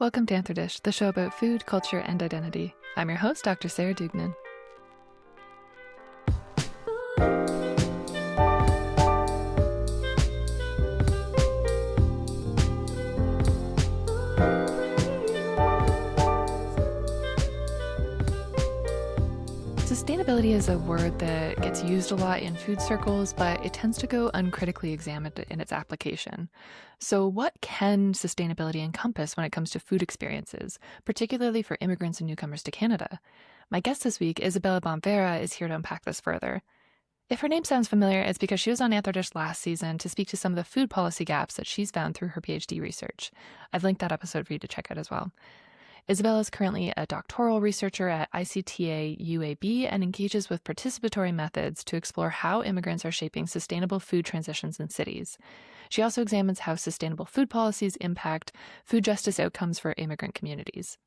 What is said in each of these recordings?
Welcome to Answer Dish, the show about food, culture, and identity. I'm your host, Dr. Sarah Dugnan. Sustainability is a word that gets used a lot in food circles, but it tends to go uncritically examined in its application. So what can sustainability encompass when it comes to food experiences, particularly for immigrants and newcomers to Canada? My guest this week, Isabela Bonnevera, is here to unpack this further. If her name sounds familiar, it's because she was on Answer Dish last season to speak to some of the food policy gaps that she's found through her PhD research. I've linked that episode for you to check out as well. Isabela is currently a doctoral researcher at ICTA-UAB and engages with participatory methods to explore how immigrants are shaping sustainable food transitions in cities. She also examines how sustainable food policies impact food justice outcomes for immigrant communities.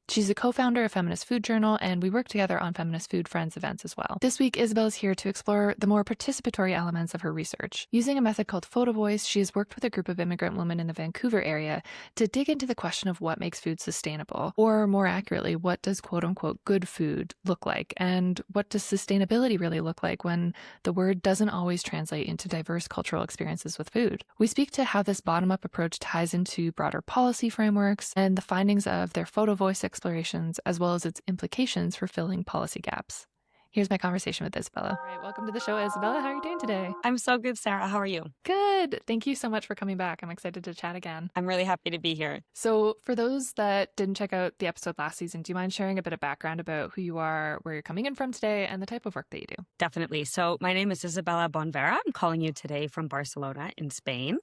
She's a co-founder of Feminist Food Journal, and we work together on Feminist Food Friends events as well. This week, Isabela's here to explore the more participatory elements of her research. Using a method called photovoice, she has worked with a group of immigrant women in the Vancouver area to dig into the question of what makes food sustainable, or more accurately, what does quote-unquote good food look like, and what does sustainability really look like when the word doesn't always translate into diverse cultural experiences with food. We speak to how this bottom-up approach ties into broader policy frameworks and the findings of their photovoice explorations, as well as its implications for filling policy gaps. Here's my conversation with Isabela. All right, welcome to the show, Isabela. How are you doing today? I'm so good, Sarah. How are you? Good. Thank you so much for coming back. I'm excited to chat again. I'm really happy to be here. So for those that didn't check out the episode last season, do you mind sharing a bit of background about who you are, where you're coming in from today, and the type of work that you do? Definitely. So my name is Isabela Bonnevera. I'm calling you today from Barcelona in Spain.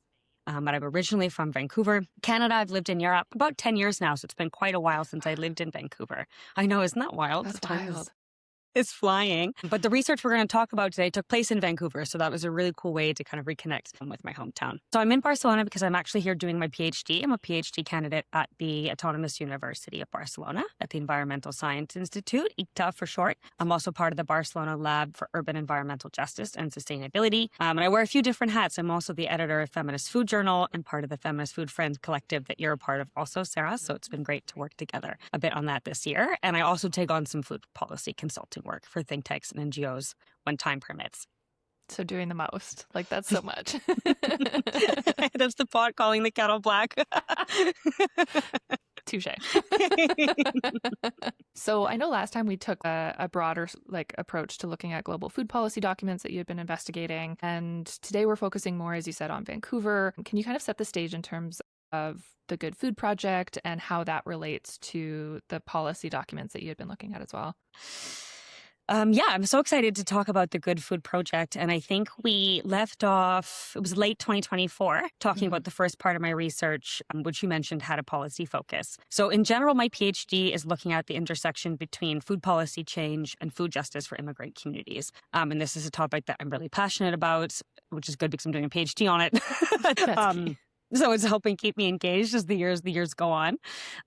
But I'm originally from Vancouver, Canada. I've lived in Europe about 10 years now, so it's been quite a while since I lived in Vancouver. I know, isn't that wild? That's wild. It's flying. But the research we're going to talk about today took place in Vancouver, so that was a really cool way to kind of reconnect with my hometown. So I'm in Barcelona because I'm actually here doing my PhD. I'm a PhD candidate at the Autonomous University of Barcelona at the Environmental Science Institute, ICTA for short. I'm also part of the Barcelona Lab for Urban Environmental Justice and Sustainability. And I wear a few different hats. I'm also the editor of Feminist Food Journal and part of the Feminist Food Friends Collective that you're a part of also, Sarah. So it's been great to work together a bit on that this year. And I also take on some food policy consulting work for think tanks and NGOs when time permits. So doing the most. Like, that's so much. That's the pot calling the kettle black. Touche. So I know last time we took a broader approach to looking at global food policy documents that you had been investigating. And today we're focusing more, as you said, on Vancouver. Can you kind of set the stage in terms of the Good Food Project and how that relates to the policy documents that you had been looking at as well? I'm so excited to talk about the Good Food Project. And I think we left off, it was late 2024, talking about the first part of my research, which you mentioned had a policy focus. So in general, my PhD is looking at the intersection between food policy change and food justice for immigrant communities. And this is a topic that I'm really passionate about, which is good because I'm doing a PhD on it. So it's helping keep me engaged as the years go on.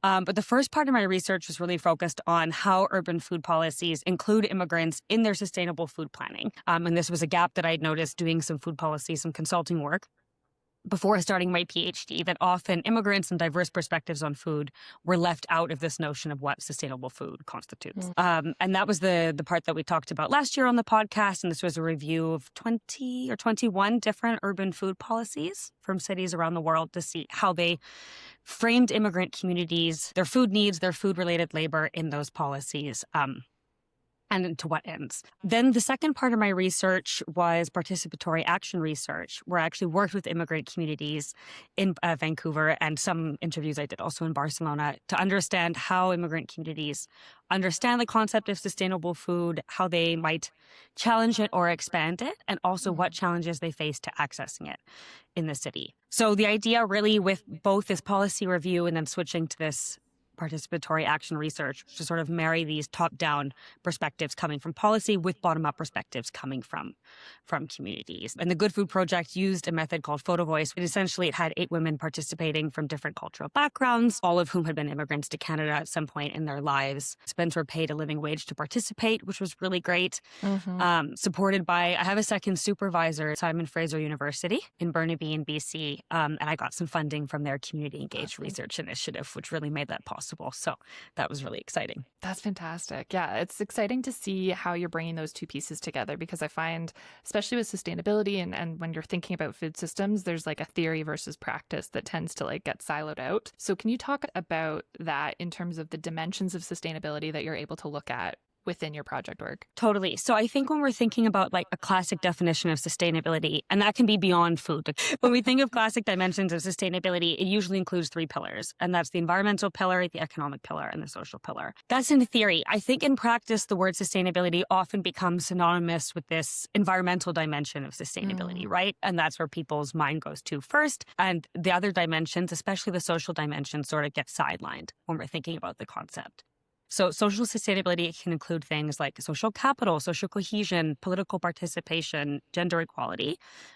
But the first part of my research was really focused on how urban food policies include immigrants in their sustainable food planning. And this was a gap that I'd noticed doing some food policy, some consulting work before starting my PhD, that often immigrants and diverse perspectives on food were left out of this notion of what sustainable food constitutes. And that was the part that we talked about last year on the podcast. And this was a review of 20 or 21 different urban food policies from cities around the world to see how they framed immigrant communities, their food needs, their food-related labor in those policies. And to what ends. Then the second part of my research was participatory action research, where I actually worked with immigrant communities in Vancouver and some interviews I did also in Barcelona to understand how immigrant communities understand the concept of sustainable food, how they might challenge it or expand it, and also what challenges they face to accessing it in the city. So the idea really with both this policy review and then switching to this participatory action research to sort of marry these top-down perspectives coming from policy with bottom-up perspectives coming from communities. And the Good Food Project used a method called photovoice. It had 8 women participating from different cultural backgrounds, all of whom had been immigrants to Canada at some point in their lives. Spends were paid a living wage to participate, which was really great. Supported by, I have a second supervisor, Simon Fraser University in Burnaby in BC, and I got some funding from their community engaged research initiative, which really made that possible. So that was really exciting. That's fantastic. Yeah, it's exciting to see how you're bringing those two pieces together, because I find, especially with sustainability and when you're thinking about food systems, there's like a theory versus practice that tends to like get siloed out. So can you talk about that in terms of the dimensions of sustainability that you're able to look at within your project work? Totally. So I think when we're thinking about like a classic definition of sustainability, and that can be beyond food, when we think of classic dimensions of sustainability, it usually includes 3 pillars, and that's the environmental pillar, the economic pillar, and the social pillar. That's in theory. I think in practice, the word sustainability often becomes synonymous with this environmental dimension of sustainability, right? And that's where people's mind goes to first. And the other dimensions, especially the social dimensions, sort of get sidelined when we're thinking about the concept. So social sustainability can include things like social capital, social cohesion, political participation, gender equality.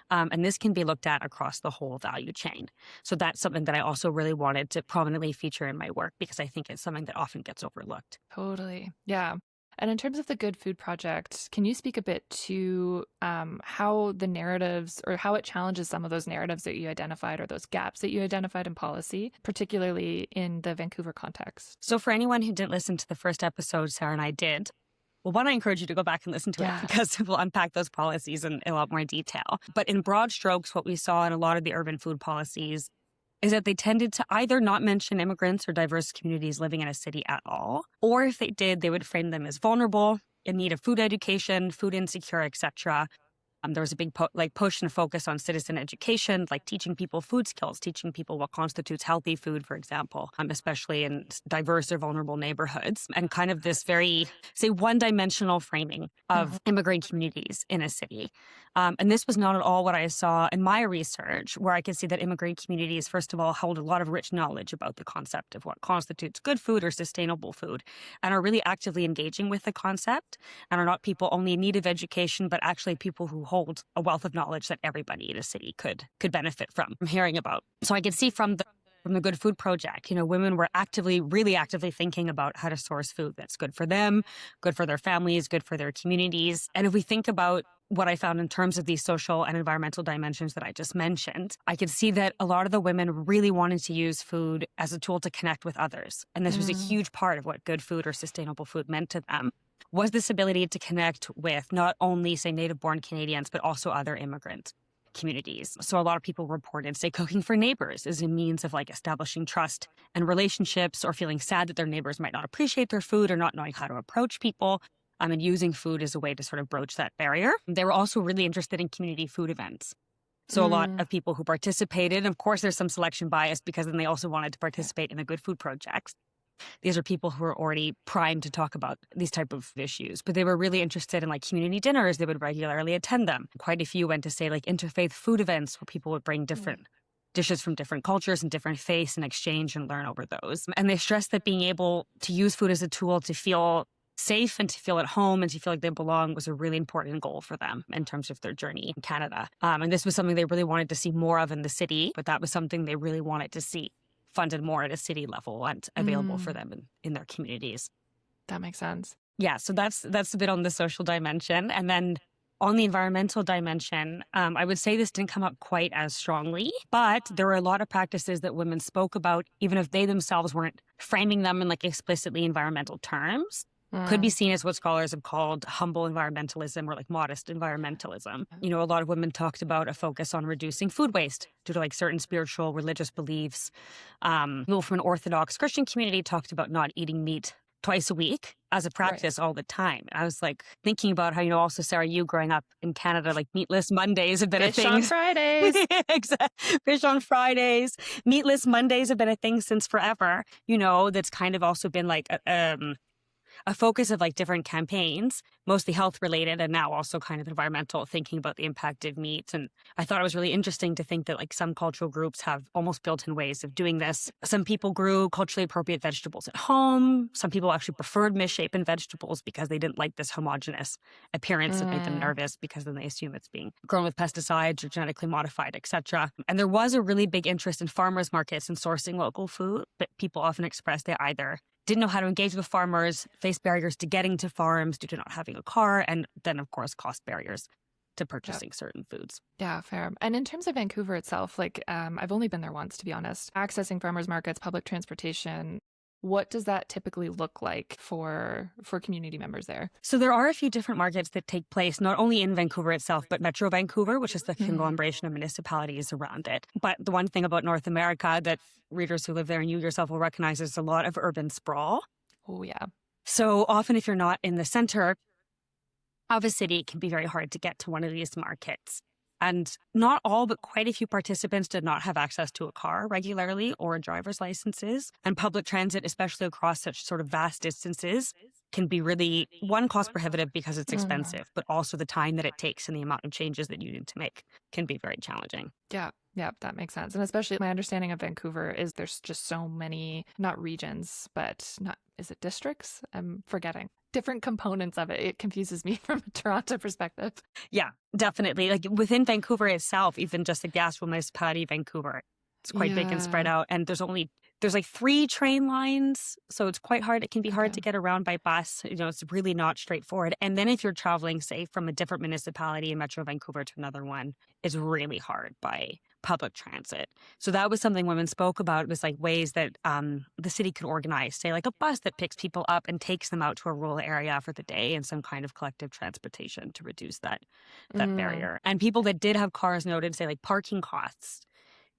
And this can be looked at across the whole value chain. So that's something that I also really wanted to prominently feature in my work, because I think it's something that often gets overlooked. Totally. Yeah. And in terms of the Good Food Project, can you speak a bit to how the narratives, or how it challenges some of those narratives that you identified, or those gaps that you identified in policy, particularly in the Vancouver context? So for anyone who didn't listen to the first episode Sarah and I did, well, one, I encourage you to go back and listen to it, because we'll unpack those policies in a lot more detail. But in broad strokes, what we saw in a lot of the urban food policies is that they tended to either not mention immigrants or diverse communities living in a city at all, or if they did, they would frame them as vulnerable, in need of food education, food insecure, etc. There was a big push and focus on citizen education, like teaching people food skills, teaching people what constitutes healthy food, for example, especially in diverse or vulnerable neighborhoods, and kind of this very, say, one-dimensional framing of immigrant communities in a city. And this was not at all what I saw in my research, where I could see that immigrant communities, first of all, hold a lot of rich knowledge about the concept of what constitutes good food or sustainable food, and are really actively engaging with the concept, and are not people only in need of education, but actually people who hold a wealth of knowledge that everybody in a city could benefit from hearing about. So I could see from the Good Food Project, women were really actively thinking about how to source food that's good for them, good for their families, good for their communities. And if we think about what I found in terms of these social and environmental dimensions that I just mentioned, I could see that a lot of the women really wanted to use food as a tool to connect with others. And this was a huge part of what good food or sustainable food meant to them, was this ability to connect with not only, say, native-born Canadians, but also other immigrant communities. So a lot of people reported, say, cooking for neighbors is a means of like establishing trust and relationships, or feeling sad that their neighbors might not appreciate their food, or not knowing how to approach people, and using food as a way to sort of broach that barrier. They were also really interested in community food events. So a lot of people who participated, of course, there's some selection bias, because then they also wanted to participate in the Good Food Projects. These are people who are already primed to talk about these type of issues, but they were really interested in like community dinners. They would regularly attend them. Quite a few went to, say, like interfaith food events, where people would bring different dishes from different cultures and different faiths and exchange and learn over those. And they stressed that being able to use food as a tool to feel safe and to feel at home and to feel like they belong was a really important goal for them in terms of their journey in Canada. And this was something they really wanted to see more of in the city, but that was something they really wanted to see funded more at a city level and available for them in their communities. That makes sense. Yeah, so that's a bit on the social dimension. And then on the environmental dimension, I would say this didn't come up quite as strongly, but there were a lot of practices that women spoke about, even if they themselves weren't framing them in like explicitly environmental terms. Could be seen as what scholars have called humble environmentalism, or like modest environmentalism. A lot of women talked about a focus on reducing food waste due to like certain spiritual, religious beliefs. People from an Orthodox Christian community talked about not eating meat twice a week as a practice all the time. I was like thinking about how, also, Sarah, you growing up in Canada, like meatless Mondays have been a thing. Fish on Fridays. Exactly. Fish on Fridays. Meatless Mondays have been a thing since forever, that's kind of also been like a focus of like different campaigns, mostly health related and now also kind of environmental, thinking about the impact of meat. And I thought it was really interesting to think that like some cultural groups have almost built-in ways of doing this. Some people grew culturally appropriate vegetables at home. Some people actually preferred misshapen vegetables because they didn't like this homogenous appearance that made them nervous, because then they assume it's being grown with pesticides or genetically modified, etc. And there was a really big interest in farmers markets and sourcing local food, but people often expressed they either didn't know how to engage with farmers, faced barriers to getting to farms due to not having a car, and then, of course, cost barriers to purchasing certain foods. Yeah, fair. And in terms of Vancouver itself, like I've only been there once, to be honest. Accessing farmers markets, public transportation, what does that typically look like for community members there? So there are a few different markets that take place, not only in Vancouver itself, but Metro Vancouver, which is the conglomeration of municipalities around it. But the one thing about North America that readers who live there and you yourself will recognize is a lot of urban sprawl. Oh, yeah. So often if you're not in the center of a city, it can be very hard to get to one of these markets. And not all, but quite a few participants did not have access to a car regularly or driver's licenses. And public transit, especially across such sort of vast distances, can be really, one, cost prohibitive because it's expensive, but also the time that it takes and the amount of changes that you need to make can be very challenging. Yeah, that makes sense. And especially my understanding of Vancouver is there's just so many, not regions, but is it districts? I'm forgetting. Different components of it. It confuses me from a Toronto perspective. Yeah, definitely. Like within Vancouver itself, even just like the actual municipality of Vancouver, it's quite big and spread out. And there's like 3 train lines. So it's quite hard. It can be hard to get around by bus. It's really not straightforward. And then if you're traveling, say, from a different municipality in Metro Vancouver to another one, it's really hard by public transit. So that was something women spoke about, was like ways that the city could organize, say like a bus that picks people up and takes them out to a rural area for the day, and some kind of collective transportation to reduce that barrier. And people that did have cars noted, say like parking costs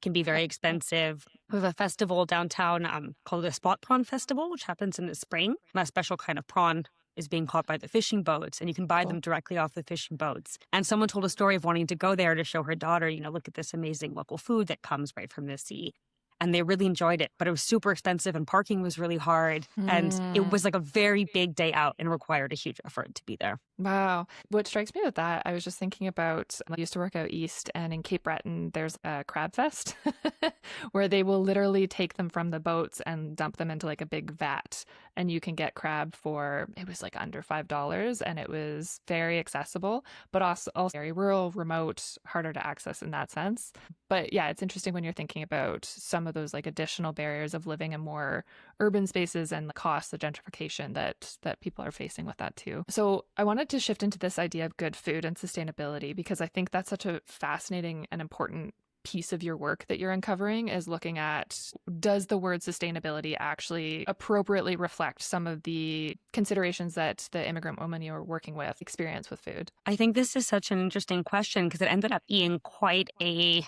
can be very expensive. We have a festival downtown called the Spot Prawn Festival, which happens in the spring. And a special kind of prawn is being caught by the fishing boats, and you can buy them directly off the fishing boats. And someone told a story of wanting to go there to show her daughter, look at this amazing local food that comes right from the sea. And they really enjoyed it, but it was super expensive and parking was really hard. And it was like a very big day out and required a huge effort to be there. Wow. What strikes me with that, I was just thinking about, I used to work out east, and in Cape Breton, there's a crab fest where they will literally take them from the boats and dump them into like a big vat. And you can get crab for, it was like under $5, and it was very accessible, but also very rural, remote, harder to access in that sense. But yeah, it's interesting when you're thinking about some of those like additional barriers of living in more urban spaces and the cost, the gentrification that people are facing with that too. So I wanted to shift into this idea of good food and sustainability, because I think that's such a fascinating and important piece of your work that you're uncovering, is looking at, does the word sustainability actually appropriately reflect some of the considerations that the immigrant woman you're working with experience with food? I think this is such an interesting question because it ended up being quite an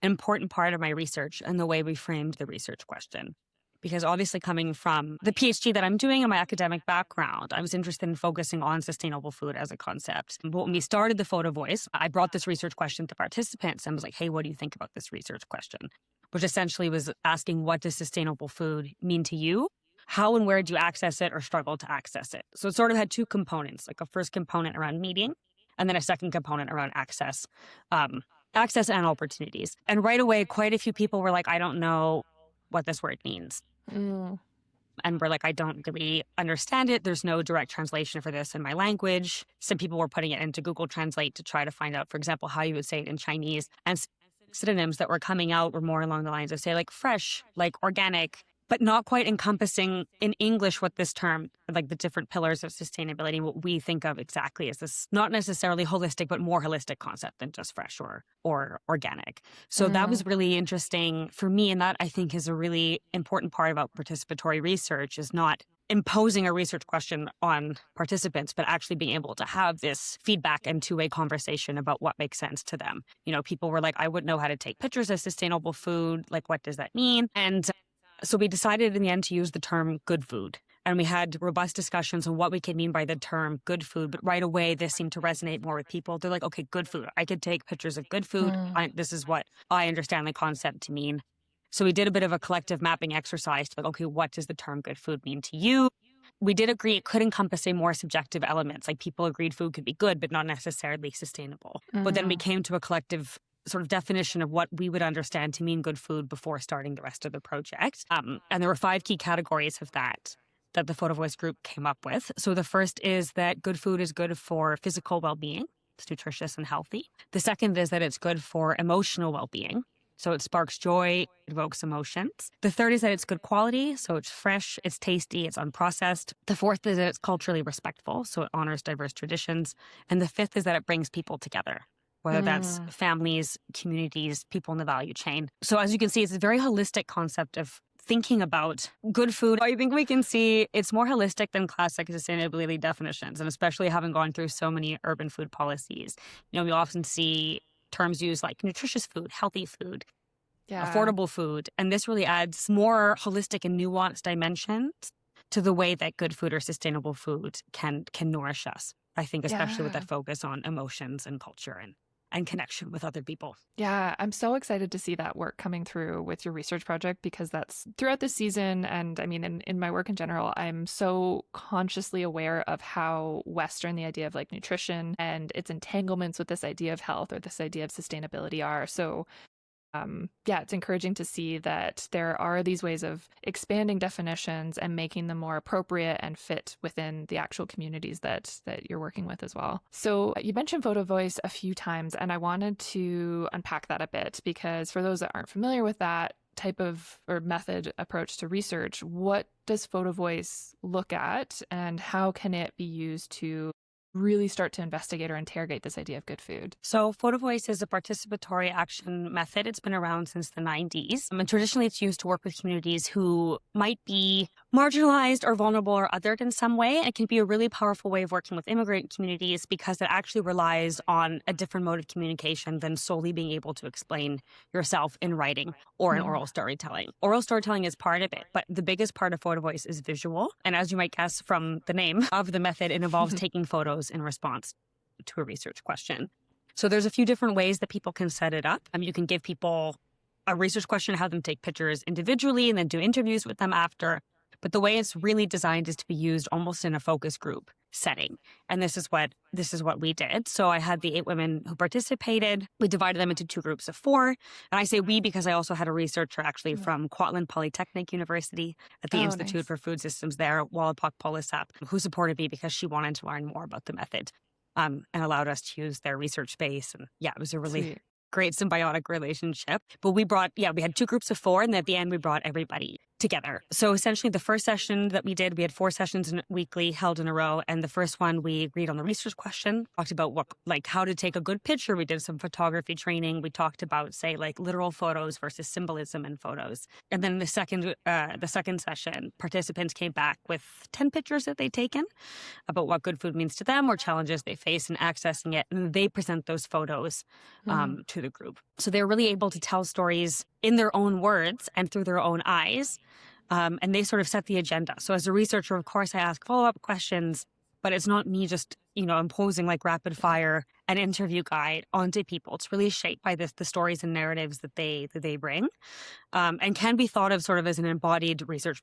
important part of my research and the way we framed the research question. Because obviously coming from the PhD that I'm doing and my academic background, I was interested in focusing on sustainable food as a concept. But when we started the photovoice, I brought this research question to participants and was like, hey, what do you think about this research question? Which essentially was asking, what does sustainable food mean to you? How and where do you access it or struggle to access it? So it sort of had 2 components, like a first component around meeting and then a second component around access and opportunities. And right away, quite a few people were like, I don't know what this word means. And we're like, I don't really understand it. There's no direct translation for this in my language. Some people were putting it into Google Translate to try to find out, for example, how you would say it in Chinese. And synonyms that were coming out were more along the lines of, say, like fresh, like organic, but not quite encompassing in English what this term, like the different pillars of sustainability, what we think of exactly as this, not necessarily holistic, but more holistic concept than just fresh or organic. So that was really interesting for me. And that, I think, is a really important part about participatory research, is not imposing a research question on participants, but actually being able to have this feedback and 2-way conversation about what makes sense to them. People were like, I wouldn't know how to take pictures of sustainable food. Like, what does that mean? And so we decided in the end to use the term good food. And we had robust discussions on what we could mean by the term good food. But right away, this seemed to resonate more with people. They're like, okay, good food. I could take pictures of good food. This is what I understand the concept to mean. So we did a bit of a collective mapping exercise to like, okay, what does the term good food mean to you? we did agree it could encompass a more subjective elements. Like people agreed food could be good, but not necessarily sustainable. But then we came to a collective sort of definition of what we would understand to mean good food before starting the rest of the project. And there were 5 key categories of that the photovoice group came up with. So the first is that good food is good for physical well-being. It's nutritious and healthy. The second is that it's good for emotional well-being. So it sparks joy, evokes emotions. The third is that it's good quality. So it's fresh, it's tasty, it's unprocessed. The fourth is that it's culturally respectful. So it honors diverse traditions. And the fifth is that it brings people together, whether that's families, communities, people in the value chain. So as you can see, it's a very holistic concept of thinking about good food. I think we can see it's more holistic than classic sustainability definitions, and especially having gone through so many urban food policies. We often see terms used like nutritious food, healthy food, affordable food, and this really adds more holistic and nuanced dimensions to the way that good food or sustainable food can nourish us. I think especially with that focus on emotions and culture and connection with other people. Yeah, I'm so excited to see that work coming through with your research project, because that's throughout the season. And I mean, in my work in general, I'm so consciously aware of how Western the idea of like nutrition and its entanglements with this idea of health or this idea of sustainability are. So it's encouraging to see that there are these ways of expanding definitions and making them more appropriate and fit within the actual communities that you're working with as well. So you mentioned photovoice a few times, and I wanted to unpack that a bit, because for those that aren't familiar with that type of or method approach to research, what does photovoice look at and how can it be used to really start to investigate or interrogate this idea of good food? So photovoice is a participatory action method. It's been around since the 90s. And traditionally, it's used to work with communities who might be marginalized or vulnerable or othered in some way. And it can be a really powerful way of working with immigrant communities because it actually relies on a different mode of communication than solely being able to explain yourself in writing or in oral storytelling. Oral storytelling is part of it, but the biggest part of photovoice is visual. And as you might guess from the name of the method, it involves taking photos in response to a research question. So there's a few different ways that people can set it up. You can give people a research question, have them take pictures individually and then do interviews with them after. But the way it's really designed is to be used almost in a focus group setting. And this is what we did. So I had the 8 women who participated. We divided them into 2 groups of 4. And I say we because I also had a researcher actually from Kwantlen Polytechnic University at the Institute for Food Systems there, Wallapok Polisap, who supported me because she wanted to learn more about the method and allowed us to use their research space. And it was a really great symbiotic relationship. But we had 2 groups of 4, and at the end we brought everybody together. So essentially the first session that we did, we had 4 sessions weekly held in a row. And the first one, we agreed on the research question, talked about how to take a good picture. We did some photography training. We talked about, say, like literal photos versus symbolism in photos. And then the second session, participants came back with 10 pictures that they'd taken about what good food means to them or challenges they face in accessing it. And they present those photos to the group. So they're really able to tell stories in their own words and through their own eyes. And they sort of set the agenda. So as a researcher, of course, I ask follow-up questions, but it's not me just, imposing like rapid fire an interview guide onto people. It's really shaped by the stories and narratives that they bring, and can be thought of sort of as an embodied research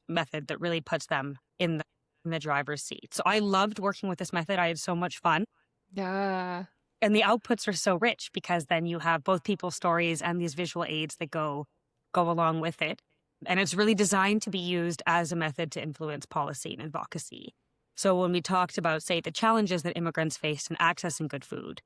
method that really puts them in the driver's seat. So I loved working with this method. I had so much fun. Yeah. And the outputs are so rich because then you have both people's stories and these visual aids that go along with it. And it's really designed to be used as a method to influence policy and advocacy. So when we talked about, say, the challenges that immigrants faced in accessing good food,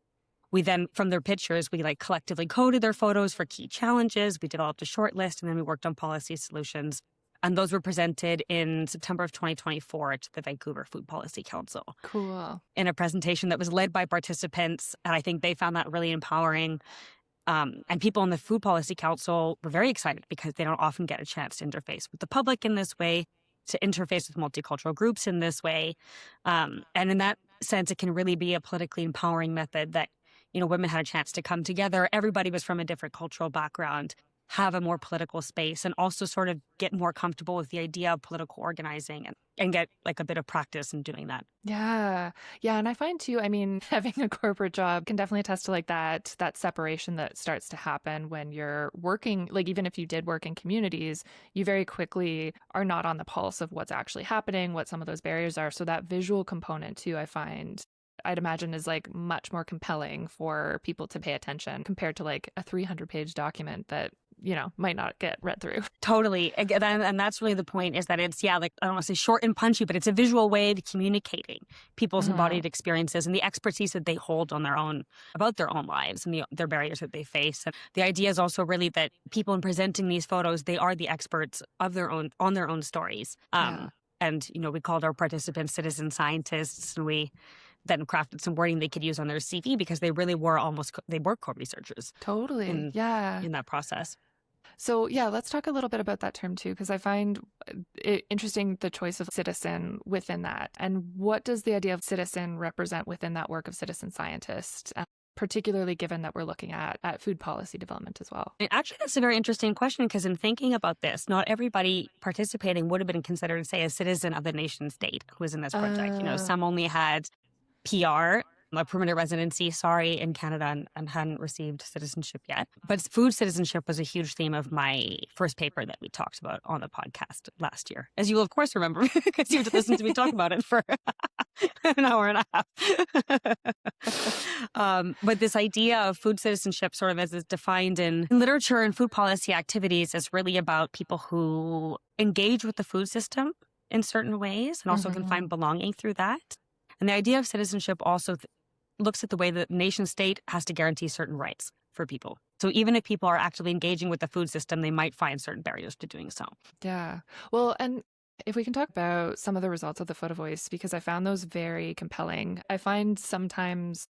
we then, from their pictures, we collectively coded their photos for key challenges. We developed a short list, and then we worked on policy solutions. And those were presented in September of 2024 to the Vancouver Food Policy Council. Cool. In a presentation that was led by participants. And I think they found that really empowering. And people in the Food Policy Council were very excited because they don't often get a chance to interface with the public in this way, to interface with multicultural groups in this way. And in that sense, it can really be a politically empowering method that, women had a chance to come together. Everybody was from a different cultural background, have a more political space and also sort of get more comfortable with the idea of political organizing and get like a bit of practice in doing that. Yeah. Yeah. And I find too, I mean, having a corporate job can definitely attest to like that separation that starts to happen when you're working, like even if you did work in communities, you very quickly are not on the pulse of what's actually happening, what some of those barriers are. So that visual component too, I find I'd imagine is like much more compelling for people to pay attention compared to like a 300-page document that, might not get read through. Totally. And that's really the point, is that it's, like, I don't want to say short and punchy, but it's a visual way of communicating people's embodied experiences and the expertise that they hold on their own, about their own lives and their barriers that they face. And the idea is also really that people in presenting these photos, they are the experts of on their own stories. And, we called our participants citizen scientists, and we then crafted some wording they could use on their CV because they really were co-researchers. Totally. In that process. So, let's talk a little bit about that term too, because I find it interesting, the choice of citizen within that. And what does the idea of citizen represent within that work of citizen scientists, particularly given that we're looking at food policy development as well? Actually, that's a very interesting question, because in thinking about this, not everybody participating would have been considered, say, a citizen of the nation state who was in this project. Some only had PR, a permanent residency, in Canada, and hadn't received citizenship yet. But food citizenship was a huge theme of my first paper that we talked about on the podcast last year, as you will, of course, remember, because you've listened to me talk about it for an hour and a half. But this idea of food citizenship, sort of as is defined in literature and food policy activities, is really about people who engage with the food system in certain ways and also can find belonging through that. And the idea of citizenship also looks at the way that the nation state has to guarantee certain rights for people. So even if people are actively engaging with the food system, they might find certain barriers to doing so. Yeah. Well, and if we can talk about some of the results of the photovoice, because I found those very compelling. I find sometimes,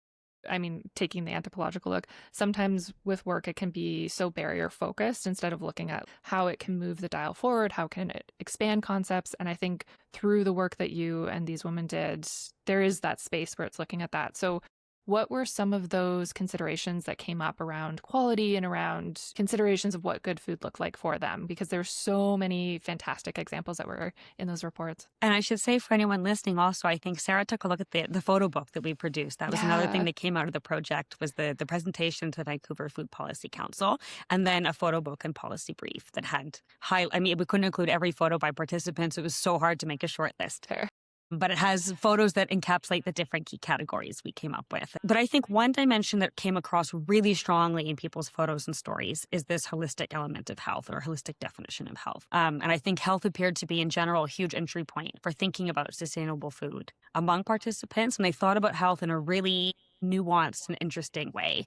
taking the anthropological look, sometimes with work, it can be so barrier focused instead of looking at how it can move the dial forward, how can it expand concepts. And I think through the work that you and these women did, there is that space where it's looking at that. So what were some of those considerations that came up around quality and around considerations of what good food looked like for them? Because there's so many fantastic examples that were in those reports. And I should say, for anyone listening also, I think Sarah took a look at the photo book that we produced. That was another thing that came out of the project, was the presentation to the Vancouver Food Policy Council, and then a photo book and policy brief that had we couldn't include every photo by participants. It was so hard to make a short list. Fair. But it has photos that encapsulate the different key categories we came up with. But I think one dimension that came across really strongly in people's photos and stories is this holistic element of health, or holistic definition of health. And I think health appeared to be, in general, a huge entry point for thinking about sustainable food among participants. And they thought about health in a really nuanced and interesting way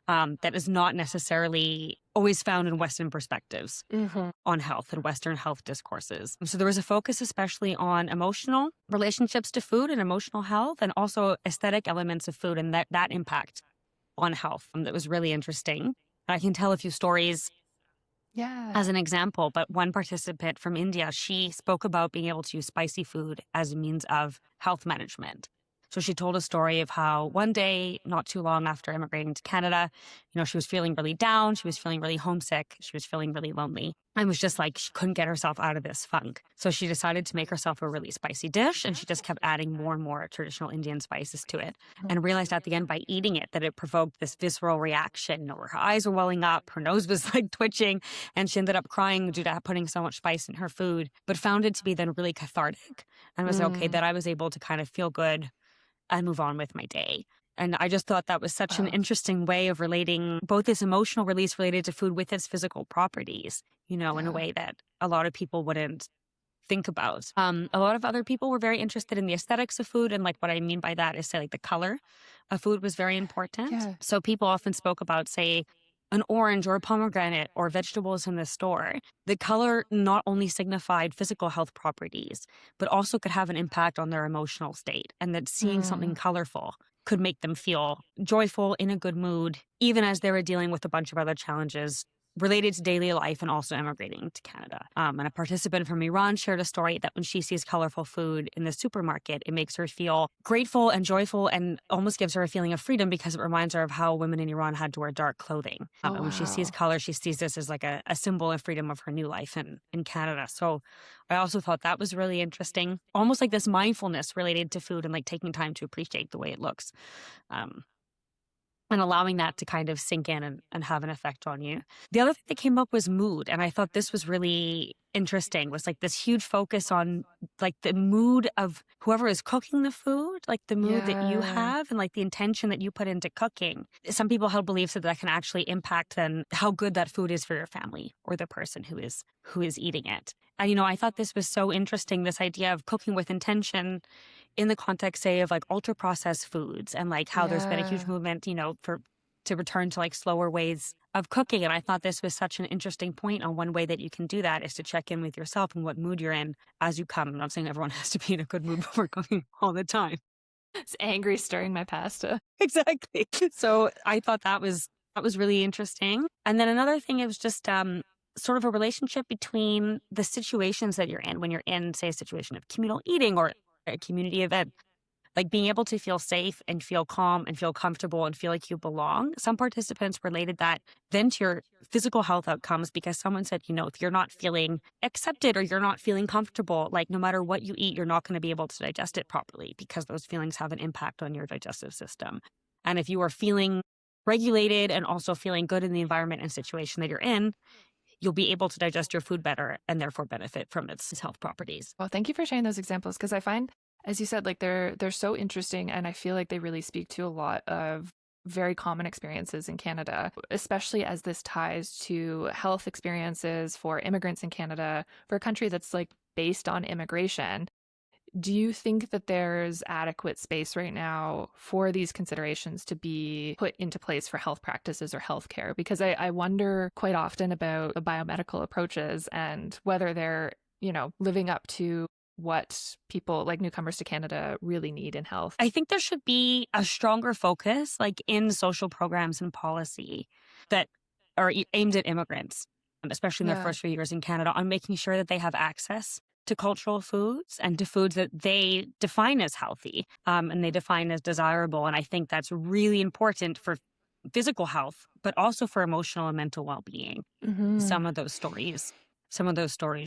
that is not necessarily always found in Western perspectives on health and Western health discourses. So there was a focus especially on emotional relationships to food and emotional health, and also aesthetic elements of food and that impact on health. That was really interesting. I can tell a few stories as an example, but one participant from India, she spoke about being able to use spicy food as a means of health management. So she told a story of how one day, not too long after immigrating to Canada, she was feeling really down. She was feeling really homesick. She was feeling really lonely. And was just like, she couldn't get herself out of this funk. So she decided to make herself a really spicy dish. And she just kept adding more and more traditional Indian spices to it. And realized at the end, by eating it, that it provoked this visceral reaction, where her eyes were welling up, her nose was like twitching. And she ended up crying due to putting so much spice in her food, but found it to be then really cathartic. And was okay that I was able to kind of feel good and move on with my day. And I just thought that was such an interesting way of relating both this emotional release related to food with its physical properties, in a way that a lot of people wouldn't think about. A lot of other people were very interested in the aesthetics of food. And like what I mean by that is, say, like the color of food was very important. Yeah. So people often spoke about, say, an orange or a pomegranate or vegetables in the store. The color not only signified physical health properties, but also could have an impact on their emotional state. And that seeing something colorful could make them feel joyful, in a good mood, even as they were dealing with a bunch of other challenges related to daily life and also immigrating to Canada. And a participant from Iran shared a story that when she sees colorful food in the supermarket, it makes her feel grateful and joyful and almost gives her a feeling of freedom because it reminds her of how women in Iran had to wear dark clothing. Oh, And when she sees wow. color, she sees this as like a symbol of freedom of her new life in Canada. So I also thought that was really interesting. Almost like this mindfulness related to food and like taking time to appreciate the way it looks. Um, and allowing that to kind of sink in and have an effect on you. The other thing that came up was mood. And I thought this was really interesting, was like this huge focus on like the mood of whoever is cooking the food, like the mood that you Yeah. have and like the intention that you put into cooking. Some people held beliefs that can actually impact then how good that food is for your family or the person who is eating it. And, I thought this was so interesting, this idea of cooking with intention in the context, say, of like ultra processed foods and like how there's been a huge Yeah. movement, to return to like slower ways of cooking. And I thought this was such an interesting point on one way that you can do that is to check in with yourself and what mood you're in as you come. I'm not saying everyone has to be in a good mood before cooking all the time. It's angry stirring my pasta. Exactly. So I thought that was really interesting. And then another thing, it was just sort of a relationship between the situations that you're in when you're in, say, a situation of communal eating or a community event, like being able to feel safe and feel calm and feel comfortable and feel like you belong. Some participants related that then to your physical health outcomes because someone said, if you're not feeling accepted or you're not feeling comfortable, like no matter what you eat, you're not going to be able to digest it properly because those feelings have an impact on your digestive system. And if you are feeling regulated and also feeling good in the environment and situation that you're in, you'll be able to digest your food better and therefore benefit from its health properties. Well, thank you for sharing those examples because I find, as you said, like they're so interesting, and I feel like they really speak to a lot of very common experiences in Canada, especially as this ties to health experiences for immigrants in Canada, for a country that's like based on immigration. Do you think that there's adequate space right now for these considerations to be put into place for health practices or healthcare? Because I wonder quite often about the biomedical approaches and whether they're, living up to what people like newcomers to Canada really need in health. I think there should be a stronger focus, like in social programs and policy that are aimed at immigrants, especially in their Yeah. first few years in Canada, on making sure that they have access to cultural foods and to foods that they define as healthy and they define as desirable. And I think that's really important for physical health, but also for emotional and mental well-being. Hmm. Some of those stories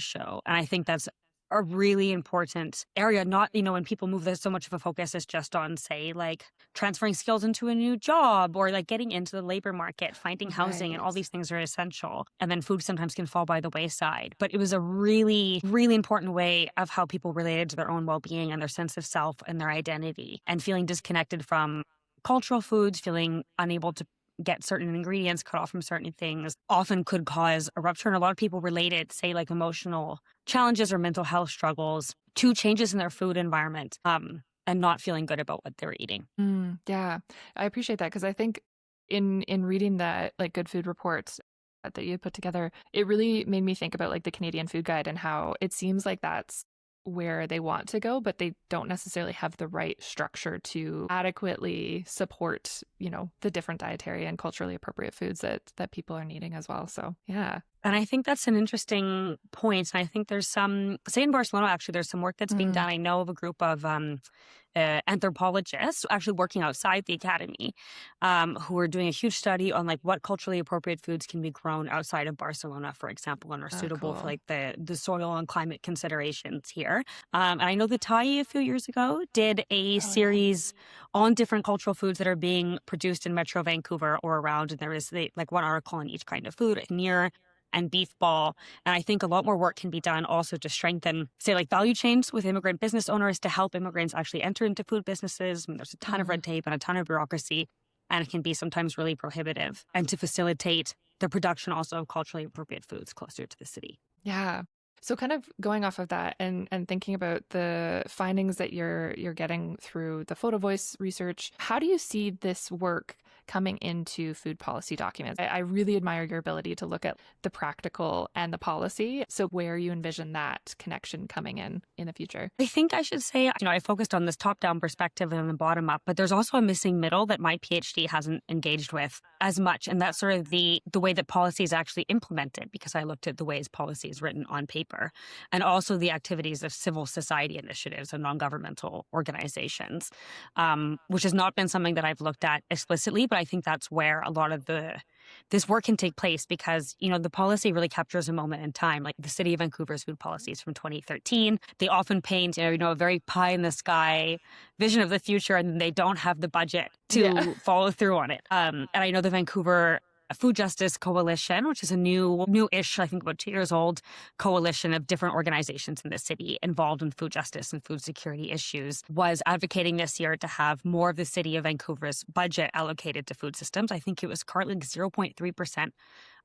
show. And I think that's a really important area. Not, when people move, there's so much of a focus is just on, say, like transferring skills into a new job or like getting into the labor market, finding housing, and all Right. these things are essential. And then food sometimes can fall by the wayside. But it was a really, really important way of how people related to their own well-being and their sense of self and their identity, and feeling disconnected from cultural foods, feeling unable to get certain ingredients, cut off from certain things, often could cause a rupture. And a lot of people related, say, like emotional challenges or mental health struggles to changes in their food environment and not feeling good about what they're eating. Yeah, I appreciate that because I think in reading that like good food reports that you put together, it really made me think about like the Canadian Food Guide and how it seems like that's where they want to go, but they don't necessarily have the right structure to adequately support, the different dietary and culturally appropriate foods that people are needing as well. So yeah. And I think that's an interesting point. And I think there's say in Barcelona, actually, there's some work that's being Mm. done. I know of a group of anthropologists actually working outside the academy who are doing a huge study on like what culturally appropriate foods can be grown outside of Barcelona, for example, and are Oh, suitable for cool. like the soil and climate considerations here. And I know the Thai a few years ago did a Oh yeah. series on different cultural foods that are being produced in Metro Vancouver or around. And there is like one article on each kind of food near and beef ball. And I think a lot more work can be done also to strengthen, say, like value chains with immigrant business owners to help immigrants actually enter into food businesses. I mean, there's a ton of Mm. red tape and a ton of bureaucracy, and it can be sometimes really prohibitive. And to facilitate the production also of culturally appropriate foods closer to the city. Yeah. So kind of going off of that and thinking about the findings that you're getting through the photovoice research, how do you see this work coming into food policy documents? I really admire your ability to look at the practical and the policy. So where you envision that connection coming in the future? I think I should say, I focused on this top-down perspective and the bottom-up, but there's also a missing middle that my PhD hasn't engaged with as much, and that's sort of the way that policy is actually implemented, because I looked at the ways policy is written on paper, and also the activities of civil society initiatives and non-governmental organizations, which has not been something that I've looked at explicitly, but I think that's where a lot of this work can take place, because, the policy really captures a moment in time. Like the city of Vancouver's food policies from 2013, they often paint, a very pie in the sky vision of the future, and they don't have the budget to follow through on it. And I know the Vancouver Food Justice Coalition, which is a new-ish, I think about 2 years old, coalition of different organizations in the city involved in food justice and food security issues, was advocating this year to have more of the city of Vancouver's budget allocated to food systems. I think it was currently 0.3%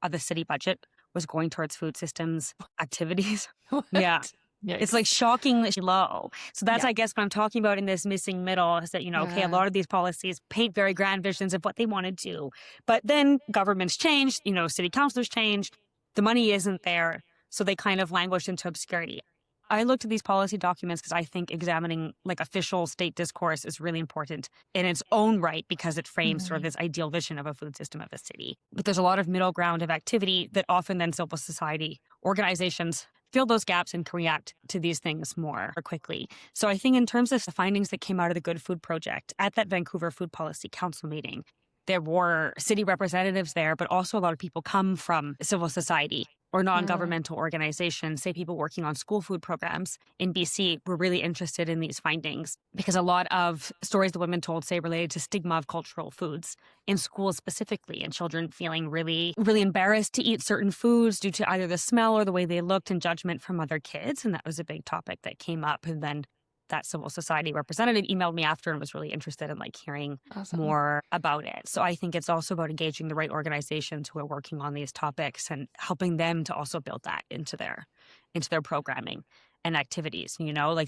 of the city budget was going towards food systems activities. What? Yeah. Yikes. It's like shockingly low. So that's, I guess, what I'm talking about in this missing middle is that, okay, a lot of these policies paint very grand visions of what they want to do. But then governments change, city councilors change, the money isn't there. So they kind of languish into obscurity. I looked at these policy documents because I think examining like official state discourse is really important in its own right, because it frames sort of this ideal vision of a food system of a city. But there's a lot of middle ground of activity that often then civil society organizations fill those gaps and can react to these things more quickly. So I think in terms of the findings that came out of the Good Food Project at that Vancouver Food Policy Council meeting, there were city representatives there, but also a lot of people come from civil society or non-governmental organizations, say people working on school food programs in BC, were really interested in these findings, because a lot of stories the women told, say, related to stigma of cultural foods in schools specifically, and children feeling really, really embarrassed to eat certain foods due to either the smell or the way they looked, and judgment from other kids. And that was a big topic that came up. And then that civil society representative emailed me after and was really interested in hearing more about it. So I think it's also about engaging the right organizations who are working on these topics and helping them to also build that into their programming and activities.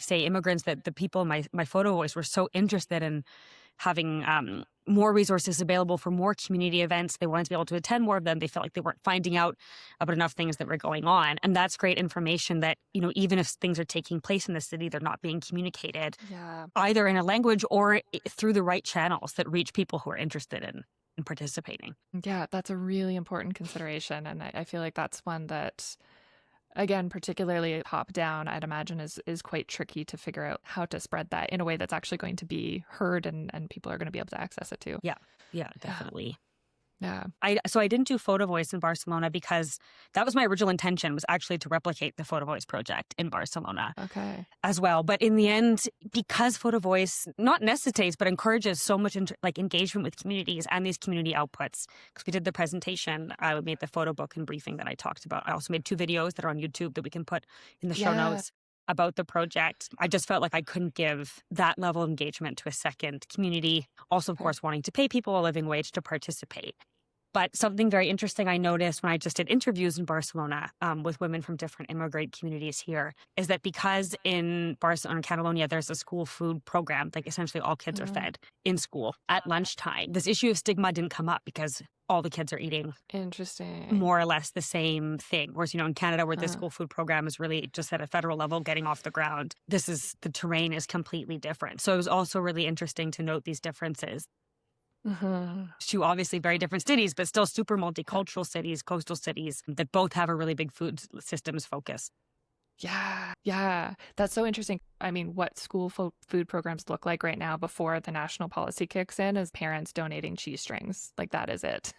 Say immigrants, that the people in my photo voice were so interested in having more resources available for more community events. They wanted to be able to attend more of them. They felt like they weren't finding out about enough things that were going on. And that's great information that, even if things are taking place in the city, they're not being communicated either in a language or through the right channels that reach people who are interested in participating. Yeah, that's a really important consideration. And I feel like that's one that, again, particularly top down, I'd imagine is quite tricky to figure out how to spread that in a way that's actually going to be heard and people are going to be able to access it too. Yeah, definitely. Yeah. So I didn't do photovoice in Barcelona because that was my original intention, was actually to replicate the photovoice project in Barcelona as well. But in the end, because photovoice not necessitates, but encourages so much engagement with communities and these community outputs, because we did the presentation, I made the photo book and briefing that I talked about. I also made 2 videos that are on YouTube that we can put in the show notes about the project. I just felt like I couldn't give that level of engagement to a second community. Also, of course, wanting to pay people a living wage to participate. But something very interesting I noticed when I just did interviews in Barcelona with women from different immigrant communities here is that because in Barcelona and Catalonia, there's a school food program, essentially all kids are fed in school at lunchtime. This issue of stigma didn't come up because all the kids are eating more or less the same thing. Whereas, in Canada, where the school food program is really just at a federal level getting off the ground, the terrain is completely different. So it was also really interesting to note these differences. Two obviously very different cities, but still super multicultural cities, coastal cities that both have a really big food systems focus. Yeah. That's so interesting. I mean, what school food programs look like right now before the national policy kicks in is parents donating cheese strings. That is it.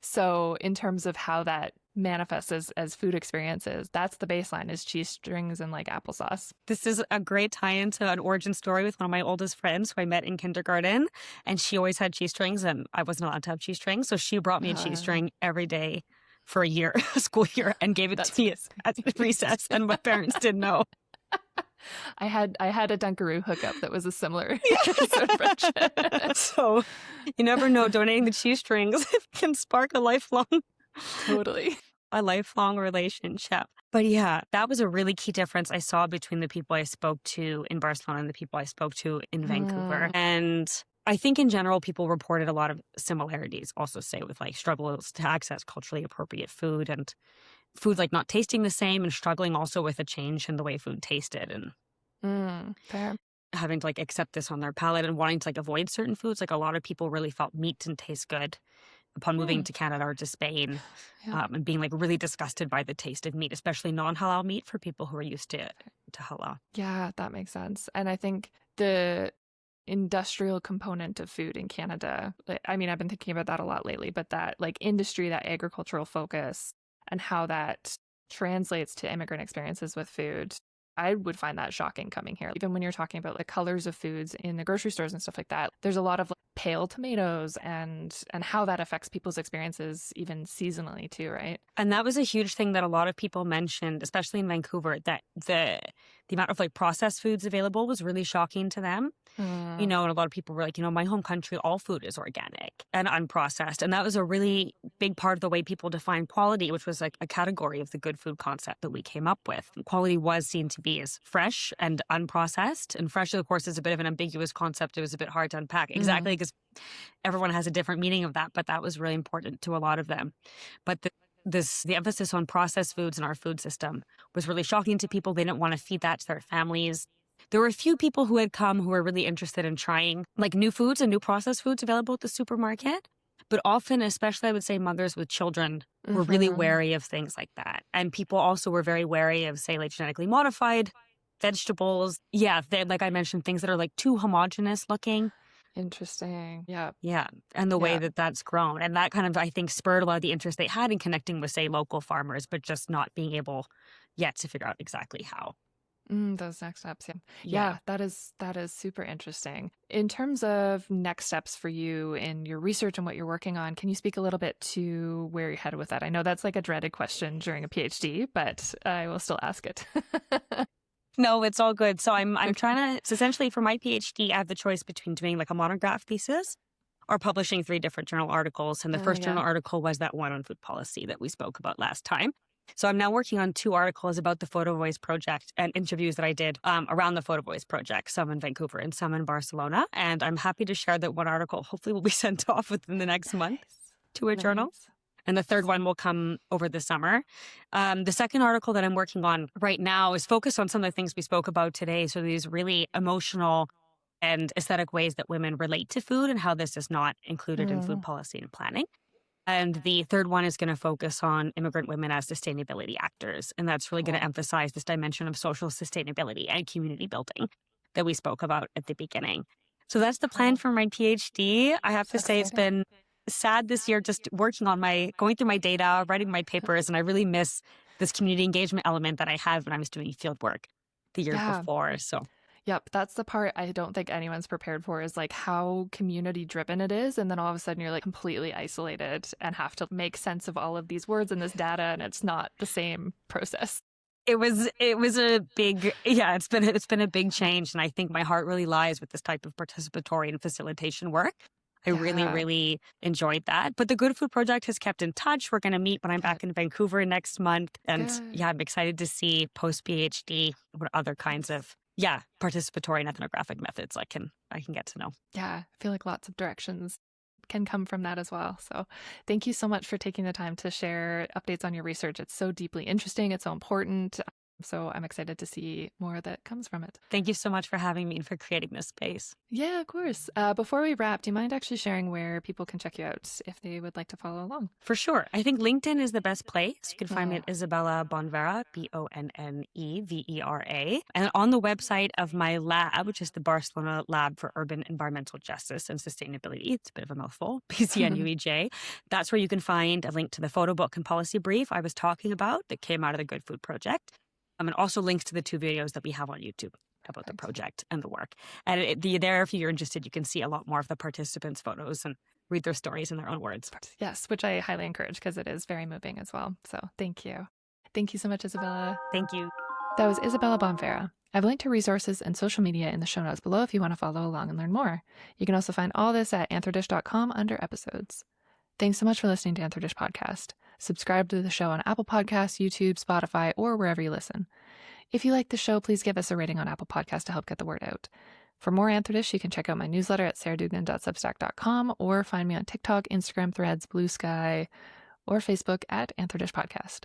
So in terms of how that manifests as food experiences, that's the baseline, is cheese strings and applesauce. This is a great tie-in to an origin story with one of my oldest friends who I met in kindergarten, and she always had cheese strings and I wasn't allowed to have cheese strings. So she brought me a cheese string every day for a year, a school year, and gave it to me at recess, and my parents didn't know. I had a Dunkaroo hookup that was a similar sort of friendship. So you never know, donating the cheese strings can spark a lifelong relationship. But yeah, that was a really key difference I saw between the people I spoke to in Barcelona and the people I spoke to in Vancouver. And I think in general, people reported a lot of similarities also, say, with like struggles to access culturally appropriate food and food like not tasting the same, and struggling also with a change in the way food tasted, and Fair. having to like accept this on their palate and wanting to like avoid certain foods. Like a lot of people really felt meat didn't taste good upon moving Mm, to Canada or to Spain, yeah. and being like really disgusted by the taste of meat, especially non-halal meat for people who are used to halal. Yeah, that makes sense. And I think the industrial component of food in Canada, I mean, I've been thinking about that a lot lately, but that like industry, that agricultural focus, and how that translates to immigrant experiences with food, I would find that shocking coming here. Even when you're talking about like colors of foods in the grocery stores and stuff like that, there's a lot of like, pale tomatoes and how that affects people's experiences even seasonally too, right? And that was a huge thing that a lot of people mentioned, especially in Vancouver, that the amount of like processed foods available was really shocking to them. And a lot of people were like, my home country, all food is organic and unprocessed. And that was a really big part of the way people define quality, which was like a category of the good food concept that we came up with. Quality was seen to be as fresh and unprocessed. And fresh, of course, is a bit of an ambiguous concept. It was a bit hard to unpack exactly because everyone has a different meaning of that. But that was really important to a lot of them. But the emphasis on processed foods in our food system was really shocking to people. They didn't want to feed that to their families. There were a few people who had come who were really interested in trying like new foods and new processed foods available at the supermarket. But often, especially I would say mothers with children were really wary of things like that. And people also were very wary of, say, like genetically modified vegetables. Yeah, like I mentioned, things that are like too homogenous looking. Interesting. Yeah. Yeah. And the way that that's grown. And that kind of, I think, spurred a lot of the interest they had in connecting with, say, local farmers, but just not being able yet to figure out exactly how. Those next steps. Yeah, that is super interesting. In terms of next steps for you in your research and what you're working on, can you speak a little bit to where you're headed with that? I know that's like a dreaded question during a PhD, but I will still ask it. No, it's all good. So I'm trying to, so essentially for my PhD, I have the choice between doing like a monograph thesis or publishing 3 different journal articles. And the first journal article was that one on food policy that we spoke about last time. So I'm now working on 2 articles about the photovoice project and interviews that I did around the photovoice project, some in Vancouver and some in Barcelona. And I'm happy to share that one article hopefully will be sent off within the next month to a journal. And the third one will come over the summer. The second article that I'm working on right now is focused on some of the things we spoke about today. So these really emotional and aesthetic ways that women relate to food and how this is not included in food policy and planning. And the third one is going to focus on immigrant women as sustainability actors. And that's really going to emphasize this dimension of social sustainability and community building that we spoke about at the beginning. So that's the plan for my PhD. I have to say it's been sad this year just going through my data, writing my papers, and I really miss this community engagement element that I had when I was doing field work the year before. So yep, that's the part I don't think anyone's prepared for, is like how community driven it is. And then all of a sudden you're like completely isolated and have to make sense of all of these words and this data, and it's not the same process. It was a big, it's been a big change. And I think my heart really lies with this type of participatory and facilitation work. I really, really enjoyed that. But the Good Food Project has kept in touch. We're going to meet when I'm back in Vancouver next month. And I'm excited to see post-PhD what other kinds of participatory and ethnographic methods I can get to know. Yeah, I feel like lots of directions can come from that as well. So thank you so much for taking the time to share updates on your research. It's so deeply interesting. It's so important. So I'm excited to see more that comes from it. Thank you so much for having me and for creating this space. Yeah, of course. Before we wrap, do you mind actually sharing where people can check you out if they would like to follow along? For sure. I think LinkedIn is the best place. You can find me at Isabela Bonnevera, Bonnevera. And on the website of my lab, which is the Barcelona Lab for Urban Environmental Justice and Sustainability, it's a bit of a mouthful, BCNUEJ, that's where you can find a link to the photo book and policy brief I was talking about that came out of the Good Food Project. And also links to the 2 videos that we have on YouTube about the project and the work. And if you're interested, you can see a lot more of the participants' photos and read their stories in their own words. Yes, which I highly encourage because it is very moving as well. So thank you. Thank you so much, Isabela. Thank you. That was Isabela Bonnevera. I've linked to resources and social media in the show notes below if you want to follow along and learn more. You can also find all this at anthodish.com under episodes. Thanks so much for listening to Anthodish Podcast. Subscribe to the show on Apple Podcasts, YouTube, Spotify, or wherever you listen. If you like the show, please give us a rating on Apple Podcasts to help get the word out. For more Anthodish, you can check out my newsletter at sarahdugan.substack.com or find me on TikTok, Instagram, Threads, Blue Sky, or Facebook at Anthodish Podcast.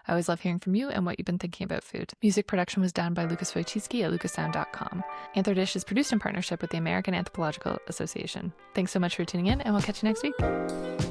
I always love hearing from you and what you've been thinking about food. Music production was done by Lucas Wojcicki at lucassound.com. Anthodish is produced in partnership with the American Anthropological Association. Thanks so much for tuning in, and we'll catch you next week.